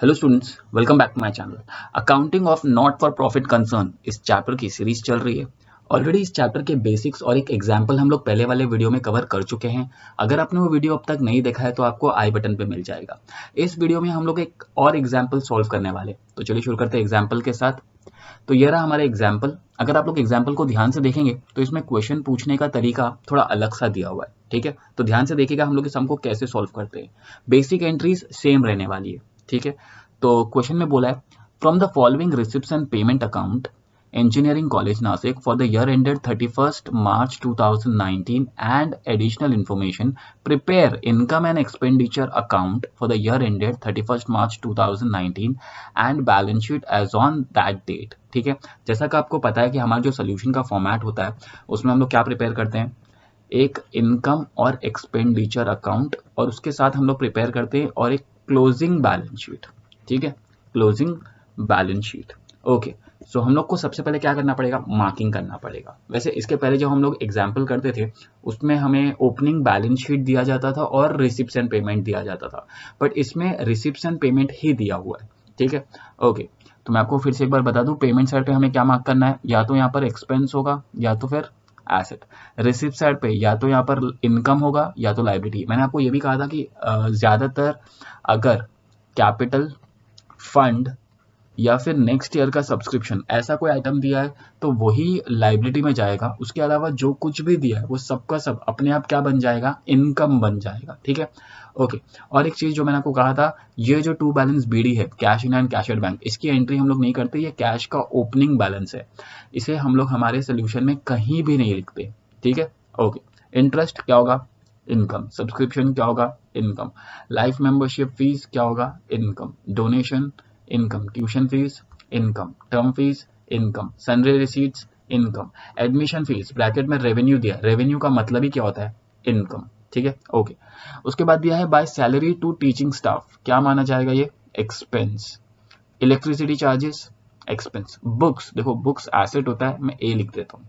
Hello students, welcome back to my channel. Accounting of not for profit concern इस chapter की series चल रही है। ऑलरेडी इस चैप्टर के बेसिक्स और एक एग्जांपल हम लोग पहले वाले वीडियो में कवर कर चुके हैं। अगर आपने वो वीडियो अब तक नहीं देखा है तो आपको आई बटन पे मिल जाएगा। इस वीडियो में हम लोग एक और एग्जाम्पल सॉल्व करने वाले, तो चलिए शुरू करते हैं एग्जाम्पल के साथ। तो ये रहा हमारा एग्जाम्पल। अगर आप लोग एग्जाम्पल को ध्यान से देखेंगे तो इसमें क्वेश्चन पूछने का तरीका थोड़ा अलग सा दिया हुआ है। ठीक है, तो ध्यान से देखिएगा हम लोग इस सम को कैसे सॉल्व करते हैं। बेसिक एंट्रीज सेम रहने वाली है। ठीक है, तो क्वेश्चन में बोला है from the following receipts and payment account engineering college Nasik for the year ended 31st March 2019 and additional information prepare income and expenditure account for the year ended 31st March 2019 and balance sheet as on that date। ठीक है, जैसा कि आपको पता है कि हमारा जो सोल्यूशन का फॉर्मेट होता है उसमें हम लोग क्या प्रिपेयर करते हैं, एक इनकम और एक्सपेंडिचर अकाउंट और उसके साथ हम लोग प्रिपेयर करते हैं और एक क्लोजिंग बैलेंस शीट। ठीक है, क्लोजिंग बैलेंस शीट। ओके, सो हम लोग को सबसे पहले क्या करना पड़ेगा, मार्किंग करना पड़ेगा। वैसे इसके पहले जब हम लोग एग्जाम्पल करते थे उसमें हमें ओपनिंग बैलेंस शीट दिया जाता था और रिसिप्ट्स एंड पेमेंट दिया जाता था, बट इसमें रिसिप्ट्स एंड पेमेंट ही दिया हुआ है। ठीक है, ओके, तो मैं आपको फिर से एक बार बता दूं, पेमेंट साइड पे हमें क्या मार्क करना है, या तो यहाँ पर एक्सपेंस होगा या तो फिर एसेट। रिसिप्ट साइड पे या तो यहाँ पर इनकम होगा या तो लाइबिलिटी। मैंने आपको ये भी कहा था कि ज्यादातर अगर कैपिटल, फंड या फिर नेक्स्ट ईयर का सब्सक्रिप्शन ऐसा कोई आइटम दिया है तो वही लाइबिलिटी में जाएगा। उसके अलावा जो कुछ भी दिया है वो सबका सब अपने आप क्या बन जाएगा, इनकम बन जाएगा। ठीक है, ओके। और एक चीज जो मैंने आपको कहा था, ये जो टू बैलेंस बीडी है, cash in and cash at bank, इसकी एंट्री हम लोग नहीं करते। ये कैश का ओपनिंग बैलेंस है, इसे हम लोग हमारे सोल्यूशन में कहीं भी नहीं लिखते। ठीक है, ओके। इंटरेस्ट क्या होगा, इनकम। सब्सक्रिप्शन क्या होगा, इनकम। लाइफ मेंबरशिप फीस क्या होगा, income. Donation, income. Tuition fees, income. Term fees, income. Sundry receipts, income. Admission fees, bracket में रेवेन्यू दिया, रेवेन्यू का मतलब ही क्या होता है, इनकम। ठीक है, ओके। उसके बाद दिया है by salary to teaching staff, क्या माना जाएगा ये, expense. Electricity charges, expense. Books, देखो बुक्स एसेट होता है, मैं ए लिख देता हूँ।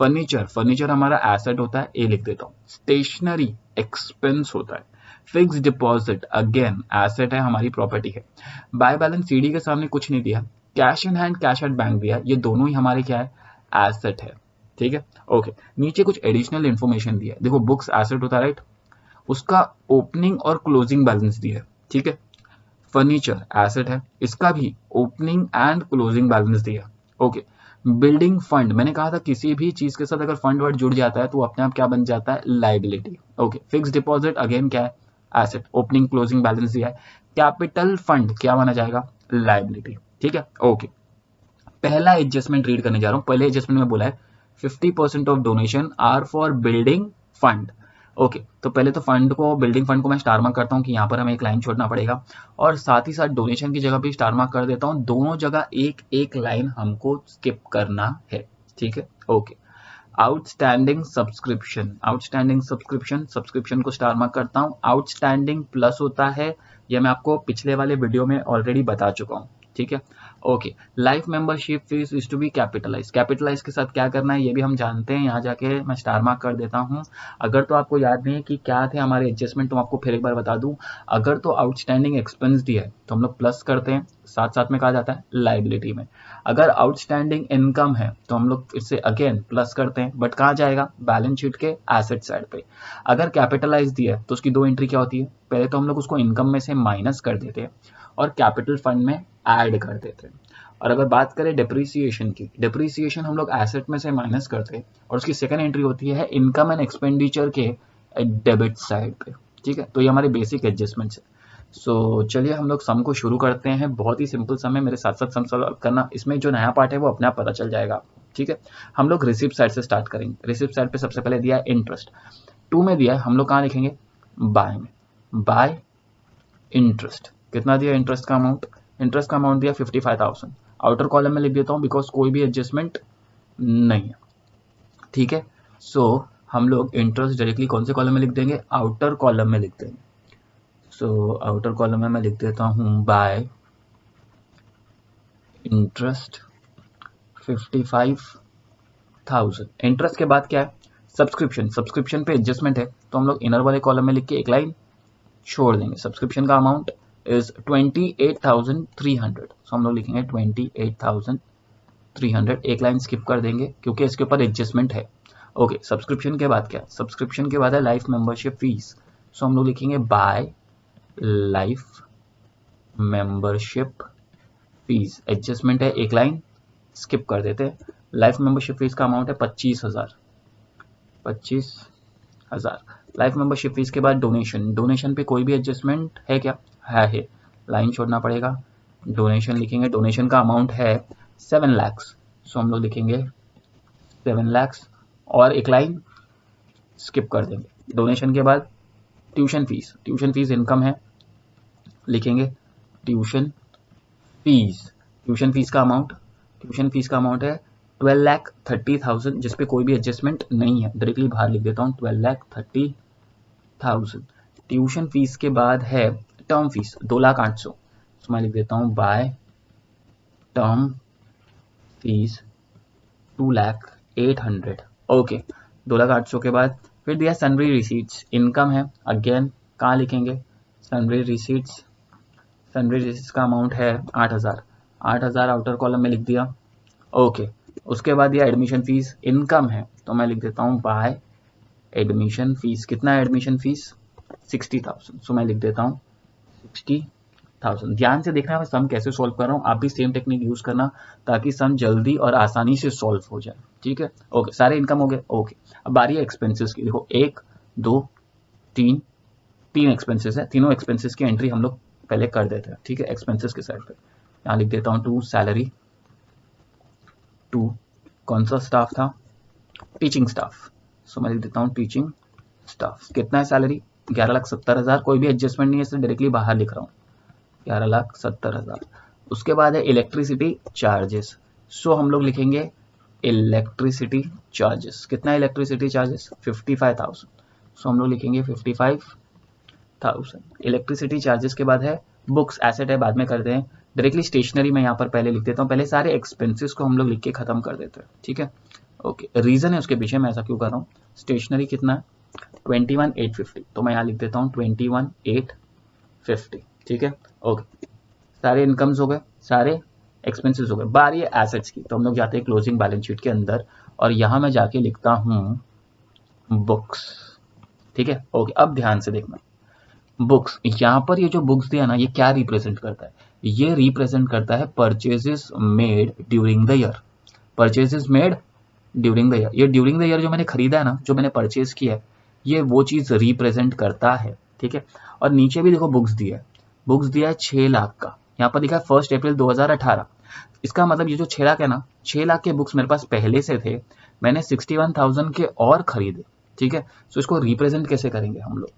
फर्नीचर, फर्नीचर हमारा एसेट होता है, ए लिख देता हूँ। स्टेशनरी एक्सपेंस होता है। फिक्स डिपॉजिट अगेन एसेट है, हमारी प्रॉपर्टी है। बाय बैलेंस सीडी के सामने कुछ नहीं दिया। Cash in hand, cash at bank दिया, ये दोनों ही हमारे क्या है, एसेट है। ठीक है, ओके। नीचे कुछ एडिशनल इन्फॉर्मेशन दिया है, देखो बुक्स एसेट होता है राइट, उसका ओपनिंग और क्लोजिंग बैलेंस दिया है। ठीक है, फर्नीचर एसेट है, इसका भी ओपनिंग एंड क्लोजिंग बैलेंस दिया। ओके, बिल्डिंग फंड, मैंने कहा था किसी भी चीज के साथ अगर फंड वर्ड जुड़ जाता है तो अपने आप क्या बन जाता है, liability. Okay, fix deposit again क्या है, एसेट। ओपनिंग क्लोजिंग बैलेंस दिया है। कैपिटल फंड क्या माना जाएगा, लाइबिलिटी। ठीक है, ओके। पहला एडजस्टमेंट रीड करने जा रहा हूं। पहले एडजस्टमेंट में बोला है 50% of donation are for building fund. Okay, तो पहले तो फंड को, बिल्डिंग फंड को मैं स्टार मार्क करता हूँ कि यहाँ पर हमें एक लाइन छोड़ना पड़ेगा, और साथ ही साथ डोनेशन की जगह भी स्टार मार्क कर देता हूँ। दोनों जगह एक एक लाइन हमको स्किप करना है। ठीक है, okay. Outstanding subscription, outstanding subscription, subscription को स्टार मार्क करता हूँ। आउटस्टैंडिंग प्लस होता है, ये मैं आपको पिछले वाले वीडियो में ऑलरेडी बता चुका हूँ। ठीक है, okay. Life membership fees is to be capitalise, capitalise के साथ क्या करना है ये भी हम जानते हैं, यहाँ जाके मैं स्टार मार्क कर देता हूँ। अगर तो आपको याद नहीं है कि क्या थे हमारे एडजस्टमेंट तो आपको फिर एक बार बता दूं। अगर तो आउटस्टैंडिंग एक्सपेंस दिया है तो हम लोग प्लस करते हैं, साथ साथ में कहा जाता है लाइबिलिटी में। अगर आउटस्टैंडिंग इनकम है तो हम लोग फिर से अगेन प्लस करते हैं, बट कहाँ जाएगा, बैलेंस शीट के एसेट साइड पे। अगर कैपिटलाइज दिया है तो उसकी दो एंट्री क्या होती है, पहले तो हम लोग उसको इनकम में से माइनस कर देते हैं और कैपिटल फंड में ऐड कर देते हैं। और अगर बात करें डिप्रिसिएशन की, डिप्रिसिएशन हम लोग एसेट में से माइनस करते हैं और उसकी सेकंड एंट्री होती है इनकम एंड एक्सपेंडिचर के डेबिट साइड पे। ठीक है, तो ये हमारे बेसिक एडजस्टमेंट्स है। सो चलिए हम लोग सम को शुरू करते हैं। बहुत ही सिंपल सम है, मेरे साथ साथ सम सॉल्व करना। इसमें जो नया पार्ट है वो अपने आप पता चल जाएगा आपको। ठीक है, हम लोग रिसिप्ट साइड से स्टार्ट करेंगे। रिसिप्ट साइड पे सबसे पहले दिया है इंटरेस्ट, 2 में दिया है, हम लोग कहाँ लिखेंगे, बाय में। बाय इंटरेस्ट, कितना दिया इंटरेस्ट का अमाउंट, इंटरेस्ट का अमाउंट दिया 55,000। आउटर कॉलम में लिख देता हूँ बिकॉज कोई भी एडजस्टमेंट नहीं है। ठीक है, सो हम लोग इंटरेस्ट डायरेक्टली कौन से कॉलम में लिख देंगे, आउटर कॉलम में लिख देंगे। सो आउटर कॉलम में मैं लिख देता हूँ बाय इंटरेस्ट 55,000। इंटरेस्ट के बाद क्या है, सब्सक्रिप्शन, सब्सक्रिप्शन पे एडजस्टमेंट है तो हम लोग इनर वाले कॉलम में लिख के एक लाइन छोड़ देंगे। सब्सक्रिप्शन का अमाउंट इज 28,300। सो हम लोग लिखेंगे 28,300, एक लाइन स्किप कर देंगे क्योंकि इसके ऊपर एडजस्टमेंट है। ओके, सब्सक्रिप्शन के बाद क्या? सब्सक्रिप्शन के बाद है लाइफ मेंबरशिप फीस। सो हम लोग लिखेंगे bye life membership fees, adjustment है, एक लाइन स्किप कर देते हैं। लाइफ मेंबरशिप फीस का अमाउंट है 25,000। लाइफ मेंबरशिप फीस के बाद डोनेशन, डोनेशन पे कोई भी एडजस्टमेंट है क्या? है, लाइन छोड़ना पड़ेगा, डोनेशन लिखेंगे। डोनेशन का अमाउंट है 7 लाख। सो हम लोग लिखेंगे 7 लाख और एक लाइन स्किप कर देंगे। डोनेशन के बाद tuition fees, tuition fees income है, लिखेंगे ट्यूशन फीस का अमाउंट है 12,30,000, जिसपे कोई भी एडजस्टमेंट नहीं है, डायरेक्टली बाहर लिख देता हूँ 12,30,000। ट्यूशन फीस के बाद है टर्म फीस 2,08,000। तो मैं लिख देता हूँ बाय टर्म फीस 2,08,000। ओके, 2,08,000 के बाद फिर दिया सन्ड्री रिसीट्स, इनकम है, अगेन कहाँ लिखेंगे? सन्ड्री रिसीट्स का अमाउंट है 8,000 आउटर कॉलम में लिख दिया। ओके, उसके बाद दिया एडमिशन फीस, इनकम है, तो मैं लिख देता हूँ बाय एडमिशन फीस। कितना है एडमिशन फीस? 60,000। सो मैं लिख देता हूँ 60,000। ध्यान से देखना मैं सम कैसे सॉल्व कर रहा हूँ, आप भी सेम टेक्निक यूज करना ताकि सम जल्दी और आसानी से सॉल्व हो जाए। ठीक है, ओके, सारे इनकम हो गए। ओके, अब बारी है एक्सपेंसेस की। देखो 1 2 3 एक्सपेंसेस है, तीनों एक्सपेंसेस की एंट्री हम लोग पहले कर देते हैं। ठीक है, एक्सपेंसेस के साइड पे यहाँ लिख देता हूँ 2 सैलरी, 2 कौन सा स्टाफ था? Teaching staff. सो मैं लिख देता हूँ टीचिंग स्टाफ। कितना है सैलरी? 11,70,000, कोई भी एडजस्टमेंट नहीं है, इसलिए डायरेक्टली बाहर लिख रहा हूँ 11,70,000। उसके बाद है इलेक्ट्रिसिटी चार्जेस। सो हम लोग लिखेंगे इलेक्ट्रिसिटी चार्जेस। कितना है इलेक्ट्रिसिटी चार्जेस? 55,000। सो हम लोग लिखेंगे 55,000। इलेक्ट्रिसिटी चार्जेस के बाद है बुक्स, एसेट है, बाद में करते हैं। डायरेक्टली स्टेशनरी में यहाँ पर पहले लिख देता हूँ, पहले सारे एक्सपेंसेस को हम लोग लिख के खत्म कर देते हैं। ठीक है, ओके, रीजन है उसके पीछे, मैं ऐसा क्यों कर रहा हूँ। स्टेशनरी कितना है? 21,850, तो मैं यहाँ लिख देता हूँ 21,850। ठीक है, ओके, सारे इनकम्स हो गए, सारे एक्सपेंसेस हो गए। बारी है एसेट्स की, तो हम लोग जाते हैं क्लोजिंग बैलेंस शीट के अंदर और यहाँ मैं जाके लिखता हूँ बुक्स। ठीक है, ओके, अब ध्यान से देखना बुक्स, यहाँ पर ये जो बुक्स दिया ना, ये क्या रिप्रेजेंट करता है? ये रिप्रेजेंट करता है purchases made during the year. Purchases made during the year, ये ड्यूरिंग द ईयर जो मैंने खरीदा है ना, जो मैंने परचेज किया है, ये वो चीज रिप्रेजेंट करता है। ठीक है, और नीचे भी देखो बुक्स दिया है, 6 लाख का, यहाँ पर लिखा है 1 अप्रैल 2018। इसका मतलब ये जो 6 लाख है ना, 6 लाख के बुक्स मेरे पास पहले से थे, मैंने 61,000 के और खरीदे। ठीक है, सो इसको रिप्रेजेंट कैसे करेंगे हम लोग?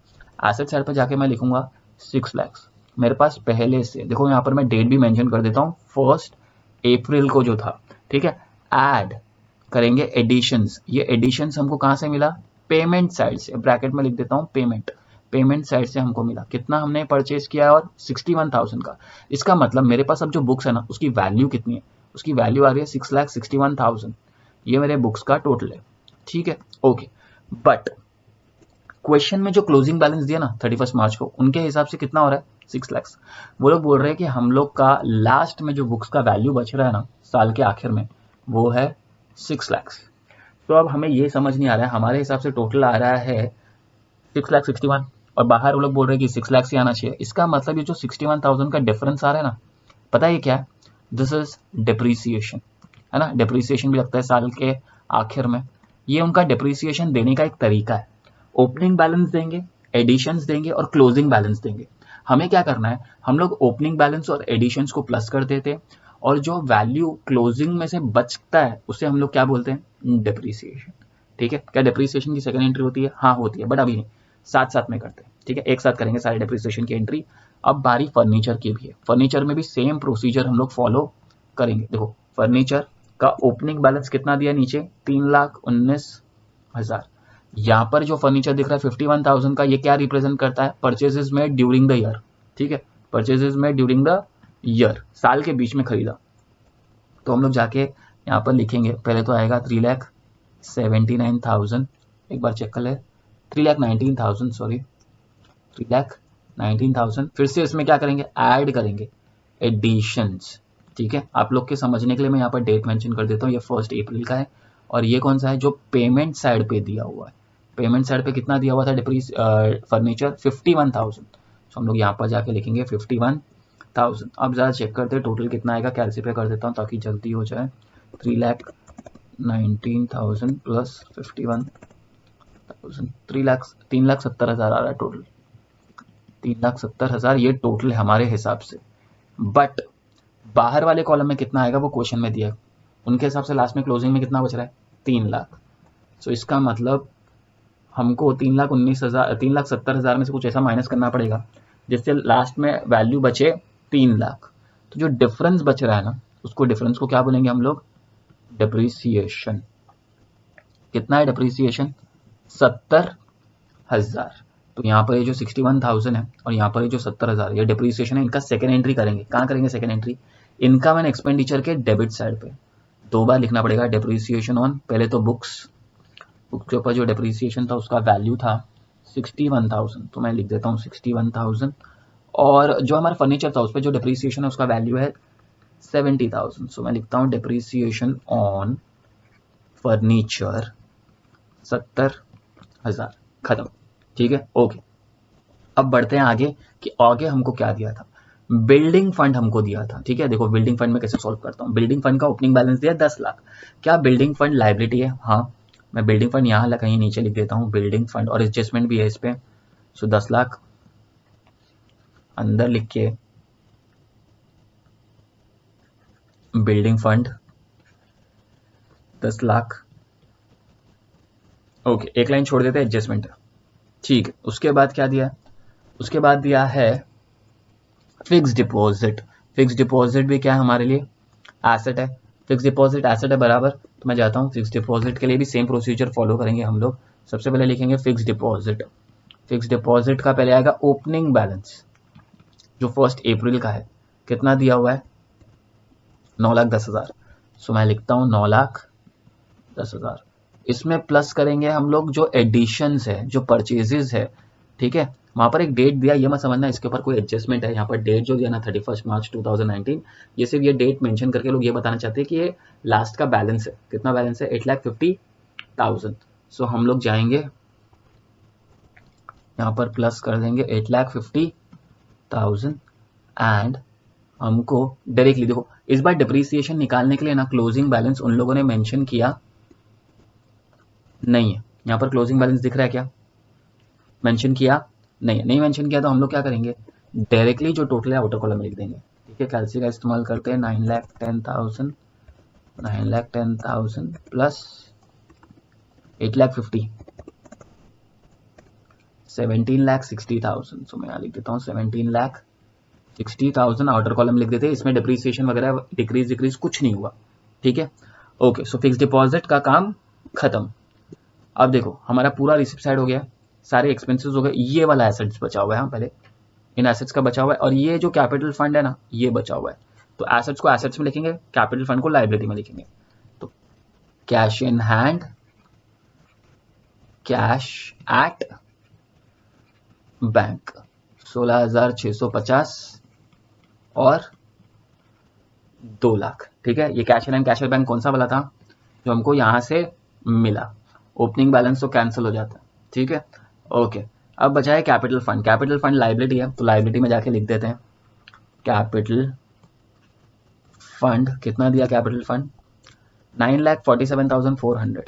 एसेट साइड पर जाके मैं लिखूंगा 6 लाख मेरे पास पहले से। देखो यहाँ पर मैं डेट भी मेंशन कर देता हूँ, 1 अप्रैल को जो था। ठीक है, ऐड करेंगे एडिशंस, ये एडिशंस हमको कहाँ से मिला? पेमेंट साइड से, ब्रैकेट में लिख देता हूँ पेमेंट साइड से हमको मिला। कितना हमने परचेज किया? और 61,000 का। इसका मतलब मेरे पास अब जो बुक्स है ना, उसकी वैल्यू कितनी है? उसकी वैल्यू आ रही है 6,61,000। ये मेरे बुक्स का टोटल है। ठीक है, ओके, बट क्वेश्चन में जो क्लोजिंग बैलेंस दिया ना 31 मार्च को, उनके हिसाब से कितना हो रहा है? 6 लाख। वो लोग बोल रहे हैं कि हम लोग का लास्ट में जो बुक्स का वैल्यू बच रहा है ना साल के आखिर में, वो है 6 लाख। तो अब हमें ये समझ नहीं आ रहा है, हमारे हिसाब से टोटल आ रहा है 6,61,000 और बाहर वो लोग बोल रहे हैं कि 6 लाख से आना चाहिए। इसका मतलब ये जो 61,000 का डिफरेंस आ रहा है ना, पता है ये क्या है? दिस इज डिप्रीसिएशन, है ना। डिप्रीसिएशन भी लगता है साल के आखिर में। ये उनका डिप्रीसिएशन देने का एक तरीका है। ओपनिंग बैलेंस देंगे, एडिशंस देंगे और क्लोजिंग बैलेंस देंगे। हमें क्या करना है, हम लोग ओपनिंग बैलेंस और एडिशंस को प्लस कर देते हैं और जो वैल्यू क्लोजिंग में से बचता है उसे हम लोग क्या बोलते हैं? डिप्रीसिएशन। ठीक है, क्या डिप्रीसिएशन की सेकंड एंट्री होती है? हाँ होती है, बट अभी नहीं, साथ साथ में करते हैं। ठीक है, एक साथ करेंगे सारे डिप्रीसिएशन की एंट्री। अब बारी फर्नीचर की भी है। फर्नीचर में भी सेम प्रोसीजर हम लोग फॉलो करेंगे। देखो फर्नीचर का ओपनिंग बैलेंस कितना दिया नीचे? 3,19,000। यहाँ पर जो फर्नीचर दिख रहा है 51,000 का, ये क्या रिप्रेजेंट करता है? परचेजेस में ड्यूरिंग द ईयर। ठीक है, परचेजेस में ड्यूरिंग द ईयर, साल के बीच में खरीदा। तो हम लोग जाके यहाँ पर लिखेंगे, पहले तो आएगा 3,79,000, एक बार चेक कर ले, 3,19,000 सॉरी, 3,19,000 19,000, फिर से इसमें क्या करेंगे, ऐड करेंगे एडिशंस। ठीक है, आप लोग के समझने के लिए मैं यहाँ पर डेट मेंशन कर देता हूँ, ये 1 अप्रैल का है। और ये कौन सा है, जो पेमेंट साइड पे दिया हुआ है। पेमेंट साइड पे कितना दिया हुआ था फर्नीचर, 51,000। तो हम लोग यहाँ पर जाके लिखेंगे 51,000। अब ज़रा चेक करते हैं टोटल कितना आएगा, कैलसी कर देता हूँ ताकि जल्दी हो जाए। 3,19,000 प्लस 51,000, 3,70,000 आ रहा है टोटल। 3,70,000 ये टोटल है हमारे हिसाब से। बट बाहर वाले कॉलम में कितना आएगा वो क्वेश्चन में दिया है, उनके हिसाब से लास्ट में क्लोजिंग में कितना बच रहा है, 3 लाख। तो इसका मतलब हमको 3,70,000 में से कुछ ऐसा माइनस करना पड़ेगा जिससे लास्ट में वैल्यू बचे 3 लाख। तो जो डिफरेंस बच रहा है ना, उसको डिफरेंस को क्या बोलेंगे हम लोग, डिप्रिसिएशन। कितना है डिप्रिसिएशन, 70,000। तो यहाँ पर ये जो 61,000 है और यहाँ पर ये जो 70,000 ये डिप्रिसिएशन है, इनका सेकंड एंट्री करेंगे। कहाँ करेंगे second entry, income and expenditure के डेबिट साइड पे 2 बार लिखना पड़ेगा डिप्रिसिएशन ऑन, पहले तो बुक्स के ऊपर जो डिप्रिसिएशन था उसका वैल्यू था 61,000, तो मैं लिख देता हूँ 61,000। और जो हमारा फर्नीचर था उस पर जो डिप्रिसिएशन है उसका वैल्यू है 70,000, सो मैं लिखता हूँ डिप्रिसिएशन ऑन फर्नीचर 70,000, खत्म। ठीक है, ओके। अब बढ़ते हैं आगे कि आगे हमको क्या दिया था, बिल्डिंग फंड हमको दिया था। ठीक है, देखो बिल्डिंग फंड में कैसे सॉल्व करता हूँ। बिल्डिंग फंड का ओपनिंग बैलेंस दिया 10 लाख। क्या बिल्डिंग फंड लायबिलिटी है, हाँ। मैं बिल्डिंग फंड यहाँ कहीं नीचे लिख देता हूँ, बिल्डिंग फंड, और एडजस्टमेंट भी है इस पे। सो 10 लाख अंदर लिख के बिल्डिंग फंड 10 लाख। ओके, एक लाइन छोड़ देते हैं एडजस्टमेंट। ठीक है, उसके बाद क्या दिया, उसके बाद दिया है फिक्स डिपॉजिट। फिक्स डिपॉजिट भी क्या है हमारे लिए, एसेट है। फिक्स डिपॉजिट एसेट है बराबर, तो मैं जाता हूँ फिक्स डिपॉजिट के लिए भी सेम प्रोसीजर फॉलो करेंगे हम लोग। सबसे पहले लिखेंगे फिक्स डिपॉजिट। फिक्स डिपॉजिट का पहले आएगा ओपनिंग बैलेंस जो 1 अप्रैल का है, कितना दिया हुआ है, 9,10,000। सो मैं लिखता हूँ 9,10,000। इसमें प्लस करेंगे हम लोग जो एडिशंस है, जो परचेजेस है। ठीक है, वहां पर एक डेट दिया, ये मत समझना इसके ऊपर कोई एडजस्टमेंट है। यहाँ पर डेट जो दिया ना 31 मार्च 2019, ये सिर्फ ये डेट मेंशन करके लोग ये बताना चाहते हैं कि ये लास्ट का बैलेंस है। कितना बैलेंस है, 8,50,000। सो हम लोग जाएंगे यहाँ पर प्लस कर देंगे 8,50,000 एंड हमको डायरेक्टली देखो इस बार डिप्रिसिएशन निकालने के लिए ना क्लोजिंग बैलेंस उन लोगों ने मेंशन किया नहीं है। यहाँ पर क्लोजिंग बैलेंस दिख रहा है क्या, मेंशन किया नहीं है, नहीं मेंशन किया तो हम लोग क्या करेंगे, डायरेक्टली जो टोटल है आउटर कॉलम में लिख देंगे। ठीक है, कैलसी का इस्तेमाल करते हैं, 9,10,000 प्लस 8,50,000 17,60,000। सो मैं यहाँ लिख देता हूँ 17,60,000 आउटर कॉलम लिख देते हैं। इसमें डिप्रिसिएशन वगैरह डिक्रीज कुछ नहीं हुआ। ठीक है, ओके। सो फिक्स डिपॉजिट का काम खत्म। अब देखो हमारा पूरा रिसिप्ट साइड हो गया, सारे एक्सपेंसेस हो गए, ये वाला एसेट्स बचा हुआ है। हाँ, पहले इन एसेट्स का बचा हुआ है और ये जो कैपिटल फंड है ना ये बचा हुआ है। तो एसेट्स को एसेट्स में लिखेंगे, कैपिटल फंड को लायबिलिटी में लिखेंगे। तो cash in hand, cash at bank 16,650 और 2 लाख। ठीक है, ये cash in hand cash at bank कौन सा वाला था जो हमको यहां से मिला। ओपनिंग बैलेंस तो कैंसिल हो जाता है। ठीक है, ओके। अब बचा है capital fund. Capital fund liability है तो लायबिलिटी में जाके लिख देते हैं कैपिटल फंड। कितना दिया कैपिटल फंड, 9,47,400।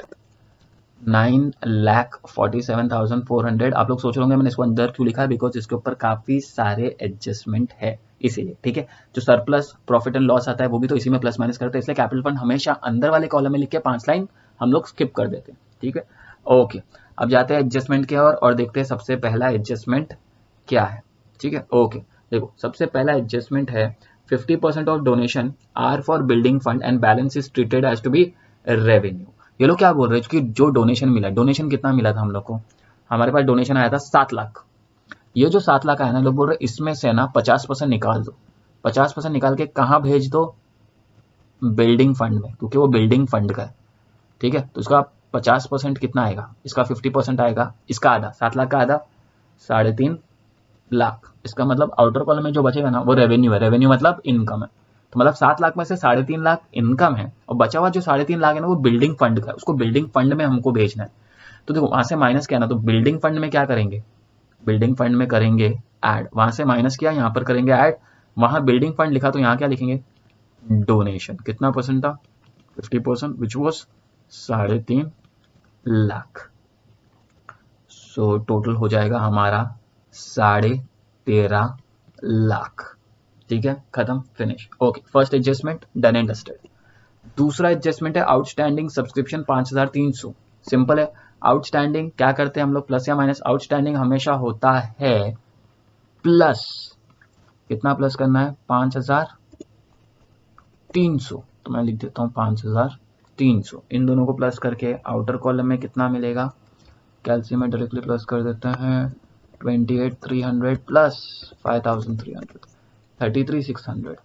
9,47,400। आप लोग सोच रहे होंगे मैंने इसको अंदर क्यों लिखा है, बिकॉज इसके ऊपर काफी सारे एडजस्टमेंट है इसीलिए। ठीक है, जो सरप्लस प्रॉफिट एंड लॉस आता है वो भी तो इसी में प्लस माइनस करते हैं, इसलिए कैपिटल फंड हमेशा अंदर वाले कॉलम में लिख के 5 लाइन हम लोग स्किप कर देते हैं। ठीक है, ओके। अब जाते हैं एडजस्टमेंट की ओर और देखते हैं सबसे पहला एडजस्टमेंट क्या है। ठीक है, ओके। देखो सबसे पहला एडजस्टमेंट है 50% of donation are for building fund and balance is treated as to be revenue. ये लोग क्या बोल रहे हैं कि जो डोनेशन मिला, डोनेशन कितना मिला था हम लोग को, हमारे पास डोनेशन आया था 7 लाख। ये जो 7 लाख आया ना, लोग बोल रहे इसमें से ना 50% निकाल दो। 50% निकाल के कहाँ भेज दो, बिल्डिंग फंड में, क्योंकि वो बिल्डिंग फंड का है। ठीक है, तो इसका 50% कितना आएगा, इसका 50% आएगा, इसका आधा, 7 लाख का आधा 3.5 लाख। इसका मतलब आउटर कॉलम में जो बचेगा ना वो रेवेन्यू है, रेवेन्यू मतलब इनकम है। तो मतलब 7 लाख में से 3.5 लाख इनकम है और बचा हुआ जो 3.5 लाख है ना वो बिल्डिंग फंड का है, उसको बिल्डिंग फंड में हमको भेजना है। तो देखो वहां से माइनस किया ना, तो बिल्डिंग फंड में क्या करेंगे, बिल्डिंग फंड में करेंगे ऐड, वहां से माइनस किया यहाँ पर करेंगे ऐड, वहां बिल्डिंग फंड लिखा तो यहाँ क्या लिखेंगे, डोनेशन। कितना परसेंट था, 50%, which was 3.5 lakh. So total हो जाएगा हमारा 13.5 लाख। ठीक है, खत्म, finish. Okay, first adjustment done and dusted. दूसरा एडजस्टमेंट है आउटस्टैंडिंग सब्सक्रिप्शन 5300। सिंपल है, आउटस्टैंडिंग क्या करते हैं हम लोग, प्लस या माइनस। आउटस्टैंडिंग हमेशा होता है प्लस, कितना प्लस करना है, 5300। तो मैं लिख देता हूँ 5300, इन दोनों को प्लस करके आउटर कॉलम में कितना मिलेगा, कैल्शियम में डायरेक्टली प्लस कर देते हैं, 28,300 प्लस 5,300, 33,600।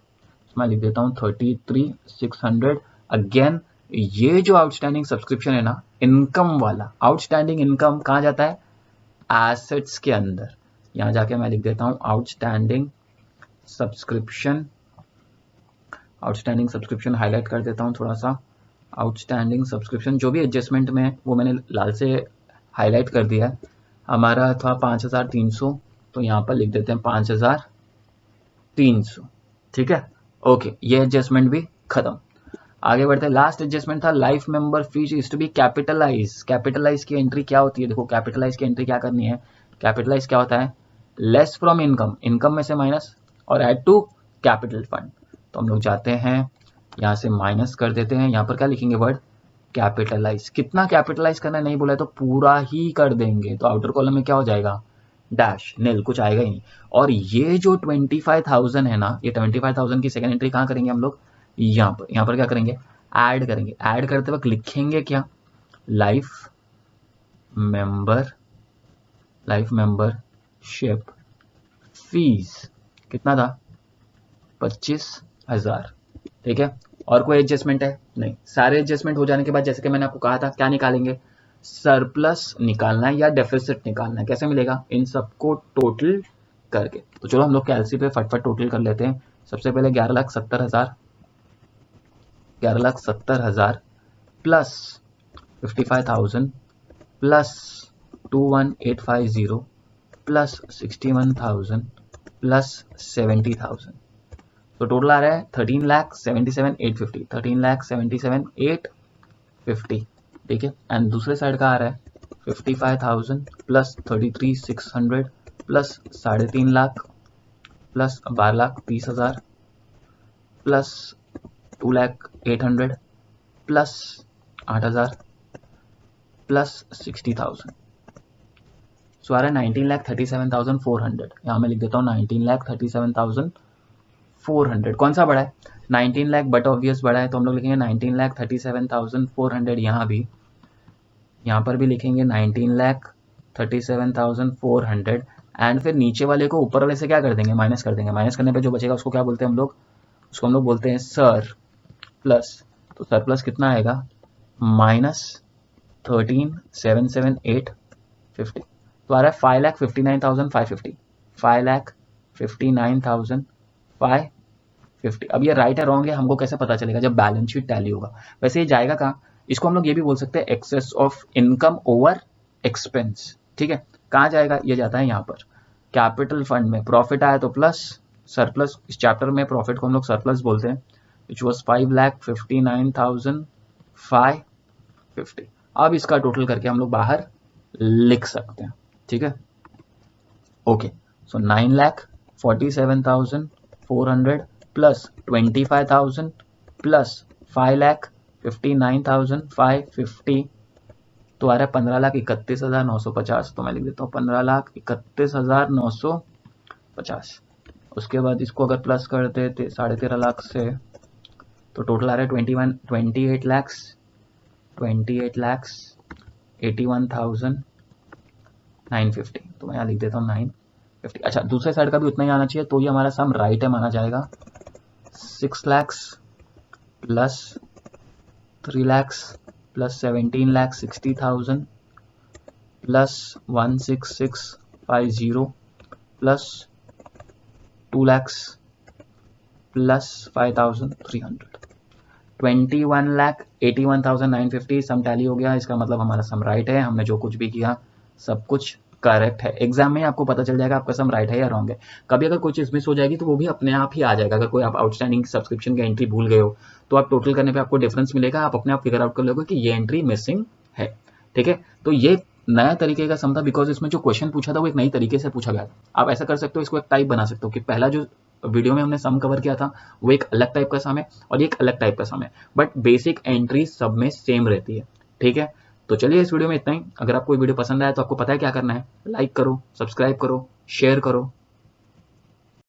मैं लिख देता हूँ 33,600। अगेन ये जो आउटस्टैंडिंग सब्सक्रिप्शन है ना, इनकम वाला आउटस्टैंडिंग इनकम कहाँ जाता है, एसेट्स के अंदर। यहाँ जाके मैं लिख देता हूँ outstanding subscription, outstanding subscription highlight कर देता हूँ थोड़ा सा। आउटस्टैंडिंग सब्सक्रिप्शन जो भी एडजस्टमेंट में वो मैंने लाल से हाईलाइट कर दिया है। हमारा था 5,300, तो यहाँ पर लिख देते हैं 5,300। ठीक है, ओके, ये एडजस्टमेंट भी खत्म। आगे बढ़ते हैं, लास्ट एडजस्टमेंट था life member fees is to be capitalise. Capitalise की एंट्री क्या होती है, देखो कैपिटलाइज की एंट्री क्या करनी है, कैपिटलाइज क्या होता है, लेस फ्रॉम इनकम, इनकम में से माइनस, और ऐड टू कैपिटल फंड। तो हम लोग जाते हैं यहाँ से माइनस कर देते हैं, यहाँ पर क्या लिखेंगे वर्ड कैपिटलाइज। कितना कैपिटलाइज करना नहीं बोला है तो पूरा ही कर देंगे, तो आउटर कॉलम में क्या हो जाएगा, डैश, नील, कुछ आएगा ही नहीं। और ये जो 25,000 है ना, ये 25,000 की सेकेंड एंट्री कहाँ करेंगे हम लोग, यहाँ पर क्या करेंगे, ऐड करेंगे। ऐड करते वक्त लिखेंगे क्या, लाइफ मेंबरशिप फीस कितना था, 25,000। ठीक है, और कोई एडजस्टमेंट है नहीं। सारे एडजस्टमेंट हो जाने के बाद जैसे कि मैंने आपको कहा था क्या निकालेंगे, सरप्लस निकालना है या डेफिसिट निकालना है। कैसे मिलेगा, इन सबको टोटल करके। तो चलो हम लोग कैलसी पे फटफट टोटल कर लेते हैं। सबसे पहले 11,70,000 प्लस 55,000 प्लस 21,850 प्लस 61,000 प्लस 70,000। तो टोटल आ रहा है 13,77,850, 13,77,850। ठीक है, एंड दूसरे साइड का आ रहा है 55,000 plus 33,600 plus 3.5 lakh plus 12,30,000 plus 2,08,000 plus 8,000 plus 60,000। सो आ रहा है 19,37,400। यहाँ मैं लिख देता हूँ 19,37,400। कौन सा बड़ा है, 19 लाख बट ऑब्वियस बड़ा है, तो हम लोग लिखेंगे 19,37,400। यहाँ भी, यहाँ पर भी लिखेंगे 19,37,400। एंड फिर नीचे वाले को ऊपर वाले से क्या कर देंगे, माइनस कर देंगे। माइनस करने पे जो बचेगा उसको क्या बोलते हैं हम लोग, उसको हम लोग बोलते हैं सर प्लस। तो सर प्लस कितना आएगा, -13,77,850। तो आ रहा है 5,59,550, 5,59,550। अब ये राइट है रॉन्ग है हमको कैसे पता चलेगा, जब बैलेंस शीट टैली होगा। वैसे ये जाएगा कहाँ, इसको हम लोग ये भी बोल सकते हैं excess of income over expense. ठीक है, कहाँ जाएगा, ये जाता है यहाँ पर कैपिटल फंड में। प्रॉफिट आया तो प्लस, सरप्लस, इस चैप्टर में प्रॉफिट को हम लोग सरप्लस बोलते हैं, विच वॉज 5,59,550। अब इसका टोटल करके हम लोग बाहर लिख सकते हैं। ठीक है, ओके, सो 9,47,400 प्लस 25,000 प्लस 5,59,550, तो आ रहा है 15,31,950। तो मैं लिख देता हूँ 15,31,950। उसके बाद इसको अगर प्लस करते 13.5 लाख से, तो टोटल आ रहा है 28,81,950। तो मैं यहाँ लिख देता हूँ 950। अच्छा, दूसरे साइड का भी उतना ही आना चाहिए, तो ये हमारा सम राइट है माना जाएगा। 6 lakh plus 3 lakh plus 17,60,000 plus 16650 plus 2 lakhs plus 5300, 21,81,950 सम टैली हो गया। इसका मतलब हमारा सम राइट है, हमने जो कुछ भी किया सब कुछ करेक्ट है। एग्जाम में आपको पता चल जाएगा आपका सम राइट है या रॉन्ग है। कभी अगर कोई चीज़ मिस हो जाएगी तो वो भी अपने आप ही आ जाएगा। अगर कोई आप आउटस्टैंडिंग सब्सक्रिप्शन की एंट्री भूल गए हो तो आप टोटल करने पे आपको डिफरेंस मिलेगा, आप अपने आप फिगर आउट कर लोगे कि ये एंट्री मिसिंग है। ठीक है, तो ये नया तरीके का सम था, बिकॉज इसमें जो क्वेश्चन पूछा था वो एक नई तरीके से पूछा गया था। आप ऐसा कर सकते हो, इसको एक टाइप बना सकते हो कि पहला जो वीडियो में हमने सम कवर किया था वो एक अलग टाइप का सम है और एक अलग टाइप का सम है, बट बेसिक एंट्री सब में सेम रहती है। ठीक है, तो चलिए इस वीडियो में इतना ही। अगर आपको वीडियो पसंद आया तो आपको पता है क्या करना है, लाइक करो, सब्सक्राइब करो, शेयर करो।